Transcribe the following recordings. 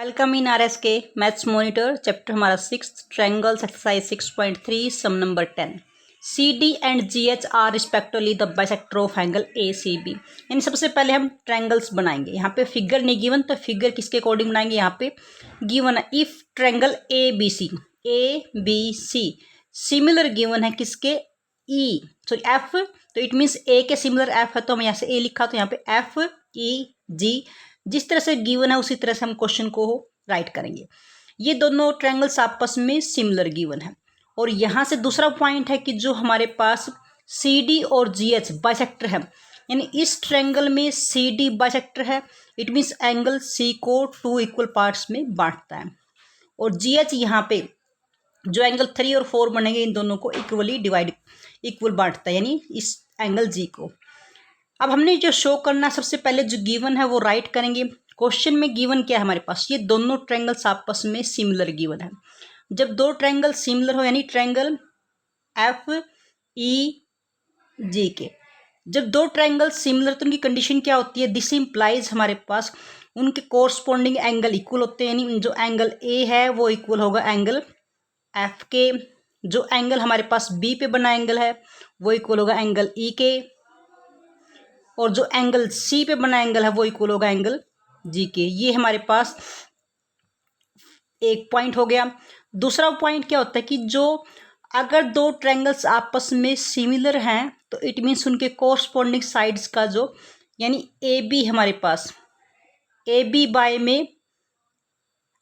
Welcome in RS के maths monitor chapter हमारा 6 triangles exercise 6.3 sum number 10 CD and GH are respectively the bisector of angle ACB। यानी सबसे पहले हम triangles बनाएंगे। यहाँ पे फिगर नहीं गिवन तो फिगर किसके अकॉर्डिंग बनाएंगे। यहाँ पे गिवन है if triangle ABC similar given है किसके F, तो इट मीन्स A के सिमिलर F है तो हम यहाँ से A लिखा तो यहाँ पे FEG जिस तरह से गिवन है उसी तरह से हम क्वेश्चन को राइट करेंगे। ये दोनों ट्रायंगल्स आपस में सिमिलर गिवन है। और यहाँ से दूसरा पॉइंट है कि जो हमारे पास CD और GH बाइसेक्टर है, यानी इस ट्रायंगल में CD बाइसेक्टर है, इट मीन्स एंगल C को 2 इक्वल पार्ट्स में बांटता है। और GH यहाँ पे जो एंगल 3 और 4 बनेंगे इन दोनों को इक्वल बांटता है, यानी इस एंगल G को। अब हमने जो शो करना है सबसे पहले जो गिवन है वो राइट करेंगे। क्वेश्चन में गिवन क्या है हमारे पास, ये दोनों ट्रायंगल्स आपस में सिमिलर गिवन है। जब दो ट्रायंगल सिमिलर हो यानी ट्रायंगल FEG के, जब दो ट्रायंगल सिमिलर तो उनकी कंडीशन क्या होती है, दिस इंप्लाइज हमारे पास उनके कोरस्पॉन्डिंग एंगल इक्वल होते हैं। यानी जो एंगल A है वो इक्वल होगा एंगल F के, जो एंगल हमारे पास B पे बना एंगल है वो इक्वल होगा एंगल E के, और जो एंगल C पे बना एंगल है वो इक्वल होगा एंगल G के। ये हमारे पास एक पॉइंट हो गया। दूसरा पॉइंट क्या होता है कि जो अगर दो ट्रायंगल्स आपस में सिमिलर हैं तो इट मीन्स उनके कोरस्पॉन्डिंग साइड्स का जो यानी AB हमारे पास AB बाय में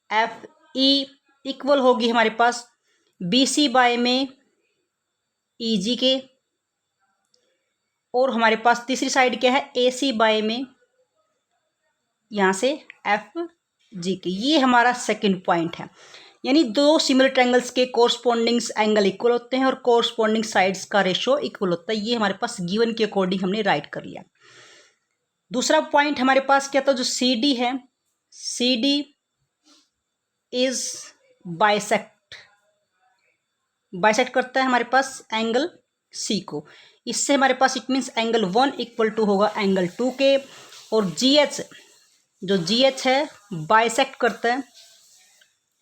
FE इक्वल होगी हमारे पास BC बाय में EG के, और हमारे पास तीसरी साइड क्या है AC बाय में यहाँ से FG के। ये हमारा सेकंड पॉइंट है। यानी दो सिमिलर ट्रायंगल्स के कोरस्पॉन्डिंग एंगल इक्वल होते हैं और कोरस्पॉन्डिंग साइड्स का रेशो इक्वल होता है। ये हमारे पास गिवन के अकॉर्डिंग हमने राइट कर लिया। दूसरा पॉइंट हमारे पास क्या था, जो CD है, CD इज बाइसेक्ट करता है हमारे पास एंगल C को। इससे हमारे पास it means angle 1 equal to होगा एंगल 2 के, और GH है बाइसेक्ट करता है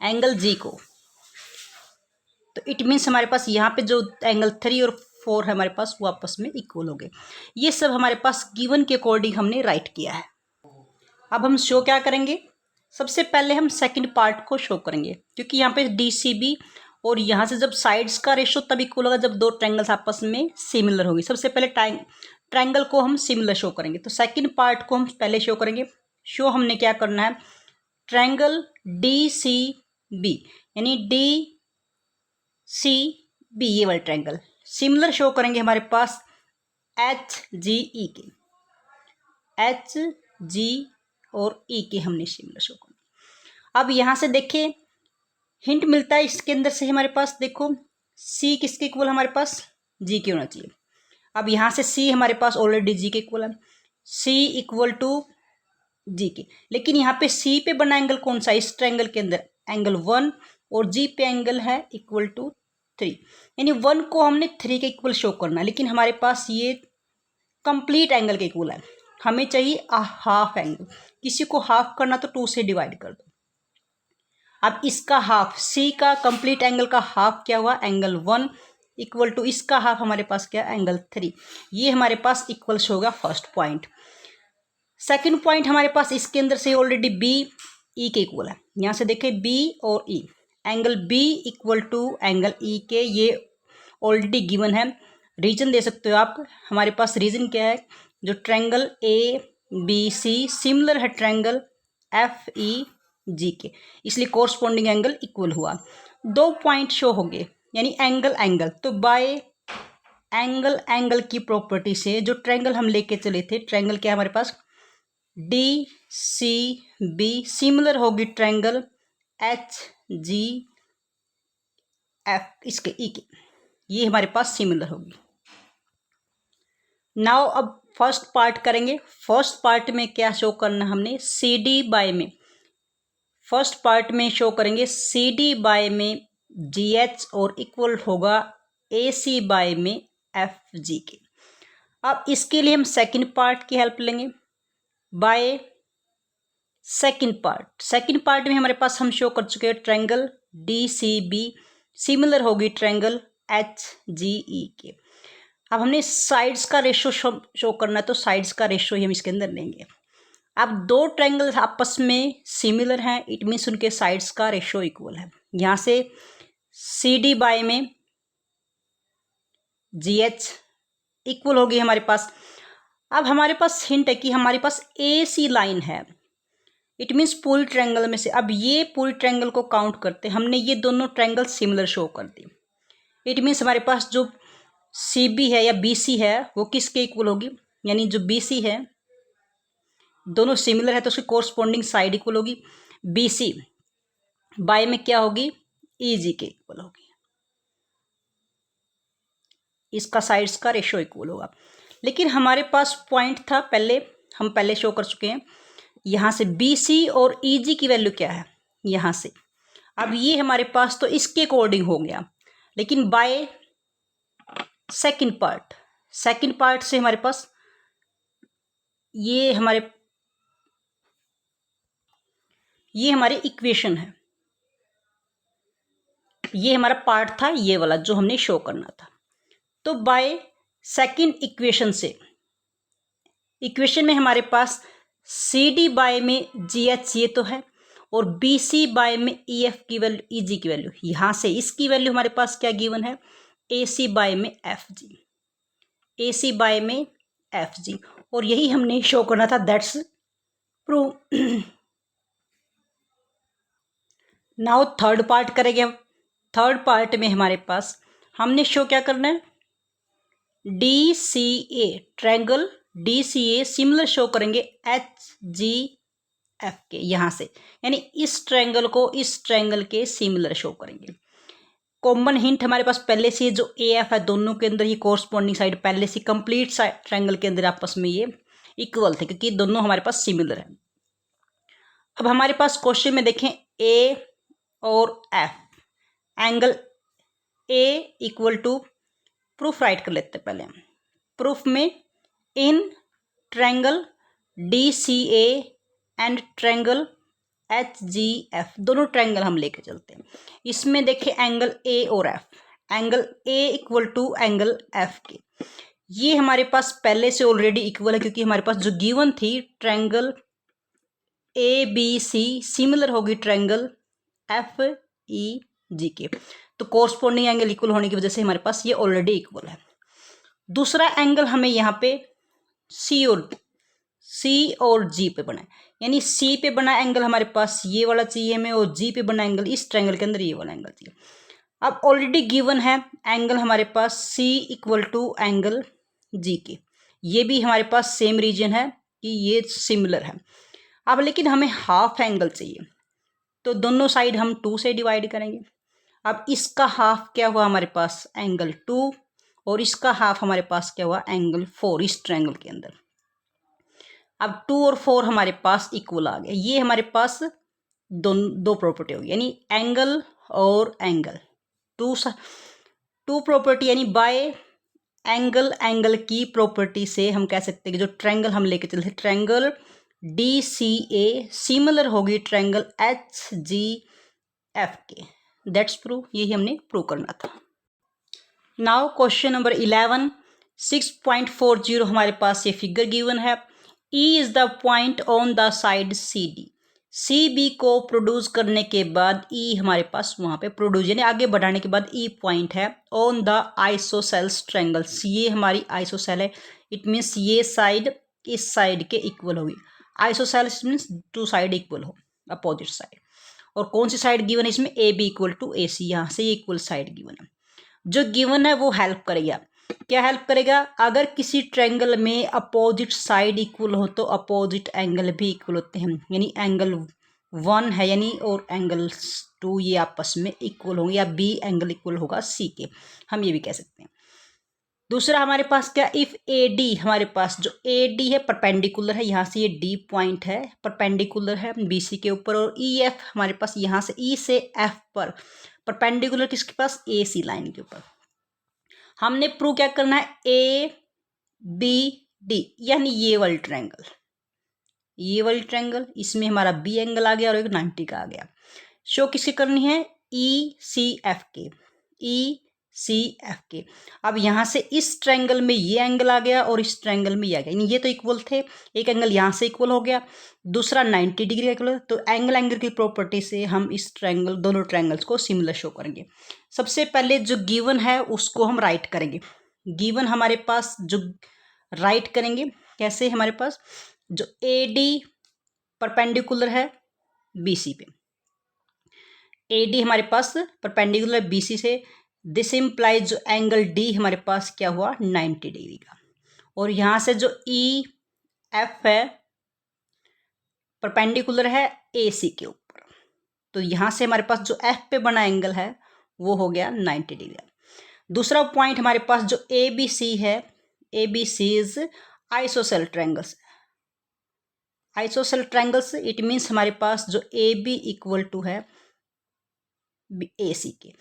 एंगल G को। तो इट मीन्स हमारे पास यहाँ पे जो एंगल 3 और 4 है हमारे पास वो आपस में इक्वल हो गए। ये सब हमारे पास गिवन के अकॉर्डिंग हमने राइट किया है। अब हम शो क्या करेंगे, सबसे पहले हम सेकंड पार्ट को शो करेंगे, क्योंकि यहाँ पे DCB और यहाँ से जब साइड्स का रेशो तब इक्वल होगा जब दो ट्रायंगल्स आपस में सिमिलर होगी। सबसे पहले ट्रायंगल को हम सिमिलर शो करेंगे, तो सेकंड पार्ट को हम पहले शो करेंगे। शो हमने क्या करना है, ट्रायंगल DCB यानी DCB ये वाला ट्रायंगल सिमिलर शो करेंगे हमारे पास HGE के, HG और E के हमने सिमिलर शो करना। अब यहाँ से देखिए हिंट मिलता है इसके अंदर से हमारे पास, देखो C किसके इक्वल हमारे पास G के होना चाहिए। अब यहाँ से C हमारे पास ऑलरेडी G के इक्वल है, C इक्वल टू G के, लेकिन यहाँ पे C पे बना एंगल कौन सा, इस ट्रायंगल के अंदर एंगल 1, और G पे एंगल है इक्वल टू 3, यानी 1 को हमने 3 के इक्वल शो करना है, लेकिन हमारे पास ये कंप्लीट एंगल के इक्वल है। हमें चाहिए हाफ एंगल, किसी को हाफ करना तो 2 से डिवाइड कर दो। अब इसका हाफ C का कंप्लीट एंगल का हाफ क्या हुआ एंगल 1 इक्वल टू इसका हाफ हमारे पास क्या एंगल 3। ये हमारे पास इक्वल्स होगा फर्स्ट पॉइंट। सेकंड पॉइंट हमारे पास इसके अंदर से ऑलरेडी B E के इक्वल है। यहाँ से देखें B और E, angle B equal to angle E के, ये ऑलरेडी गिवन है। रीजन दे सकते हो आप, हमारे पास रीजन क्या है, जो ट्रायंगल ABC सिमिलर है ट्रायंगल FEG के, इसलिए कोरस्पॉन्डिंग एंगल इक्वल हुआ। 2 पॉइंट शो हो गए, यानी एंगल तो बाय एंगल की प्रॉपर्टी से जो ट्रायंगल हम लेके चले थे, ट्रायंगल क्या है हमारे पास DCB सिमिलर होगी ट्रायंगल HGF इसके E के, ये हमारे पास सिमिलर होगी। नाउ अब फर्स्ट पार्ट करेंगे। फर्स्ट पार्ट में क्या शो करना हमने, CD बाय में, फर्स्ट पार्ट में शो करेंगे CD बाय में GH और इक्वल होगा AC बाय में FG के। अब इसके लिए हम सेकंड पार्ट की हेल्प लेंगे, बाय सेकंड पार्ट में हमारे पास हम शो कर चुके हैं ट्रायंगल DCB सिमिलर होगी ट्रायंगल HGE के। अब हमने साइड्स का रेशो शो करना है, तो साइड्स का रेशो ही हम इसके अंदर लेंगे। अब दो ट्रायंगल्स आपस में सिमिलर हैं, इट मीन्स उनके साइड्स का रेशो इक्वल है। यहाँ से CD बाय में GH इक्वल होगी हमारे पास। अब हमारे पास हिंट है कि हमारे पास AC लाइन है, इट मीन्स पूरी ट्रायंगल में से। अब ये पूरी ट्रायंगल को काउंट करते, हमने ये दोनों ट्रायंगल सिमिलर शो कर दी, इट मीन्स हमारे पास जो CB है या BC है वो किसके इक्वल होगी, यानी जो BC है, दोनों सिमिलर है तो उसकी कोरस्पॉन्डिंग साइड इक्वल होगी। BC बाय में क्या होगी, EG के इक्वल होगी, इसका साइड्स का रेशो इक्वल होगा। लेकिन हमारे पास पॉइंट था, हम पहले शो कर चुके हैं, यहाँ से BC और EG की वैल्यू क्या है यहाँ से। अब ये हमारे पास तो इसके अकॉर्डिंग हो गया, लेकिन बाय सेकंड पार्ट से हमारे पास ये हमारे इक्वेशन है, ये हमारा पार्ट था ये वाला जो हमने शो करना था। तो बाय सेकंड इक्वेशन में हमारे पास CD बाय में GH ये तो है, और BC बाय में EF की वैल्यू, EG की वैल्यू, यहाँ से इसकी वैल्यू हमारे पास क्या गिवन है, AC बाय में FG, और यही हमने शो करना था, that's prove. Now third part करेंगे हम। थर्ड पार्ट में हमारे पास हमने शो क्या करना है, DCA triangle DCA similar show करेंगे HGF के, यहाँ से, यानी इस ट्रायंगल को इस ट्रायंगल के सिमिलर शो करेंगे। कॉमन हिंट हमारे पास पहले से जो AF है, दोनों के अंदर ही कोरस्पॉन्डिंग साइड पहले से कंप्लीट साइड ट्रायंगल के अंदर आपस में ये इक्वल थे, क्योंकि दोनों हमारे पास सिमिलर है। अब हमारे पास क्वेश्चन में देखें A और F, angle A equal to, proof write कर लेते हैं पहले हम। प्रूफ में इन triangle DCA and triangle HGF, दोनों ट्रायंगल हम लेके चलते हैं। इसमें देखें एंगल A और F, angle A equal to angle F के, ये हमारे पास पहले से ऑलरेडी इक्वल है, क्योंकि हमारे पास जो गिवन थी ट्रायंगल ABC सिमिलर होगी ट्रायंगल FEG के, तो कोरस्पॉन्डिंग एंगल इक्वल होने की वजह से हमारे पास ये ऑलरेडी इक्वल है। दूसरा एंगल हमें यहाँ पे C और G पे बना है, यानी C पे बना एंगल हमारे पास ये वाला चाहिए हमें, और G पे बना एंगल, इस ट्रायंगल के अंदर ये वाला एंगल चाहिए। अब ऑलरेडी गिवन है एंगल हमारे पास C equal to angle G के, ये भी हमारे पास सेम रीजन है कि ये सिमिलर है। अब लेकिन हमें हाफ एंगल चाहिए, तो दोनों साइड हम 2 से डिवाइड करेंगे। अब इसका हाफ क्या हुआ हमारे पास, एंगल 2, और इसका हाफ हमारे पास क्या हुआ, एंगल 4, इस ट्रायंगल के अंदर। अब 2 और 4 हमारे पास इक्वल आ गया, ये हमारे पास दो प्रॉपर्टी होगी, यानी एंगल और एंगल, टू प्रॉपर्टी, यानी बाय एंगल की प्रॉपर्टी से हम कह सकते हैं कि जो ट्रायंगल हम लेके चलते, ट्रायंगल DCA सिमिलर होगी ट्रायंगल HGF के, दैट्स प्रूव, यही हमने प्रूव करना था। नाउ क्वेश्चन नंबर 11, 6.40 हमारे पास ये फिगर गिवन है। E is the point on the side CD, CB को प्रोड्यूस करने के बाद E हमारे पास वहाँ पे प्रोड्यूस, यानी आगे बढ़ाने के बाद E पॉइंट है ऑन द आइसोसेल्स ट्रायंगल, ये हमारी आइसोसेल है, इट मीन्स ये साइड इस साइड के इक्वल होगी। आइसोसेल्स मीन्स 2 साइड इक्वल हो, अपोजिट साइड। और कौन सी साइड गिवन है इसमें, AB इक्वल टू AC, यहाँ से ये इक्वल साइड गिवन है। जो गिवन है वो हेल्प करेगा, क्या हेल्प करेगा, अगर किसी ट्रायंगल में अपोजिट साइड इक्वल हो तो अपोजिट एंगल भी इक्वल होते हैं, यानी एंगल 1 है यानी और एंगल 2 ये आपस में इक्वल होंगे, या B एंगल इक्वल होगा C के, हम ये भी कह सकते हैं। दूसरा हमारे पास क्या, इफ AD, हमारे पास जो AD है परपेंडिकुलर है, यहाँ से ये D पॉइंट है परपेंडिकुलर है BC के ऊपर, और EF हमारे पास यहाँ से E से F पर परपेंडिकुलर किसके पास, AC लाइन के ऊपर। हमने प्रूव क्या करना है, ABD, यानी ये वाला ट्रायंगल, ये वाली ट्रायंगल, इसमें हमारा बी एंगल आ गया और एक 90 का आ गया। शो किसकी करनी है? ई सी एफ के, ई सी एफ के। अब यहाँ से इस ट्रायंगल में ये एंगल आ गया और इस ट्रायंगल में ये आ गया, यानी ये तो इक्वल थे, एक एंगल यहाँ से इक्वल हो गया, दूसरा 90 डिग्री का इक्वल। तो एंगल की प्रॉपर्टी से हम इस ट्रायंगल, दोनों ट्रायंगल्स को सिमिलर शो करेंगे। सबसे पहले जो गिवन है उसको हम राइट करेंगे। गिवन हमारे पास जो राइट करेंगे कैसे, हमारे पास जो ए डी परपेंडिकुलर है बी सी पे, ए डी हमारे पास परपेंडिकुलर बी सी से, दिस इम्प्लाइज जो एंगल डी हमारे पास क्या हुआ 90 डिग्री का। और यहाँ से जो ई एफ है परपेंडिकुलर है ए सी के ऊपर, तो यहाँ से हमारे पास जो एफ पे बना एंगल है वो हो गया 90 डिग्री। दूसरा पॉइंट हमारे पास जो ए बी सी है, A B C is isosceles triangles. Isosceles triangles it means हमारे पास जो ए बी इक्वल टू है ए सी के।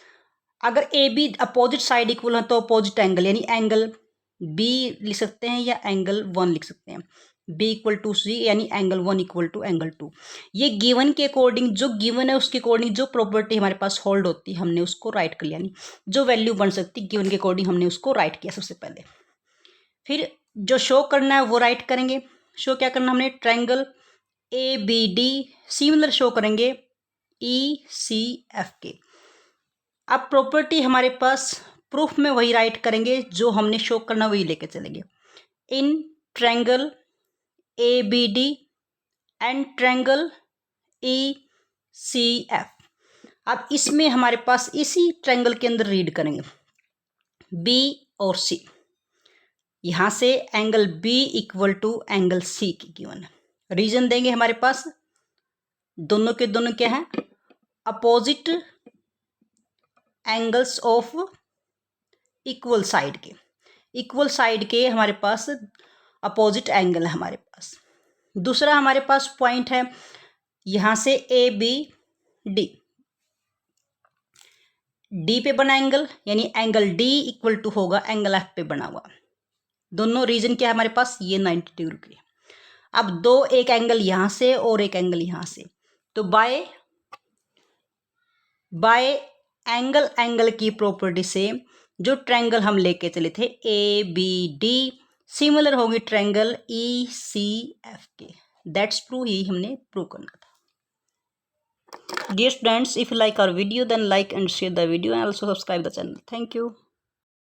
अगर A B opposite side equal है तो अपोजिट एंगल, यानी एंगल बी लिख सकते हैं या एंगल 1 लिख सकते हैं, बी इक्वल टू सी यानी एंगल 1 इक्वल टू एंगल 2। ये गिवन के अकॉर्डिंग, जो गिवन है उसके अकॉर्डिंग जो प्रॉपर्टी हमारे पास होल्ड होती है हमने उसको राइट कर लिया, यानी जो वैल्यू बन सकती गिवन के अकॉर्डिंग हमने उसको राइट किया सबसे पहले। फिर जो शो करना है वो राइट करेंगे। शो क्या करना, हमने triangle A B D similar show करेंगे ई सी एफ के। अब प्रॉपर्टी हमारे पास प्रूफ में वही राइट करेंगे, जो हमने शो करना वही लेके चलेंगे। इन triangle A B D and triangle E C F. अब इसमें हमारे पास इसी ट्रायंगल के अंदर रीड करेंगे बी और सी। यहाँ से angle B equal to angle C की गिवन है। रीजन देंगे हमारे पास, दोनों के दोनों क्या है, opposite angles of equal side के, इक्वल साइड के हमारे पास अपोजिट एंगल है हमारे पास। दूसरा हमारे पास पॉइंट है यहाँ से ए बी डी, डी पे बना एंगल यानी एंगल डी इक्वल टू होगा एंगल एफ पे बना हुआ। दोनों रीजन क्या है हमारे पास, ये 90 डिग्री के। अब दो, एक एंगल यहाँ से और एक एंगल यहाँ से, तो बाय एंगल की प्रॉपर्टी से जो ट्रायंगल हम लेके चले थे ए बी डी सिमिलर होगी ट्रायंगल ई सी एफ के। दैट्स प्रूव, यही हमने प्रूव करना था। Dear students, if you like our video then like and share the video and also subscribe the channel. Thank you.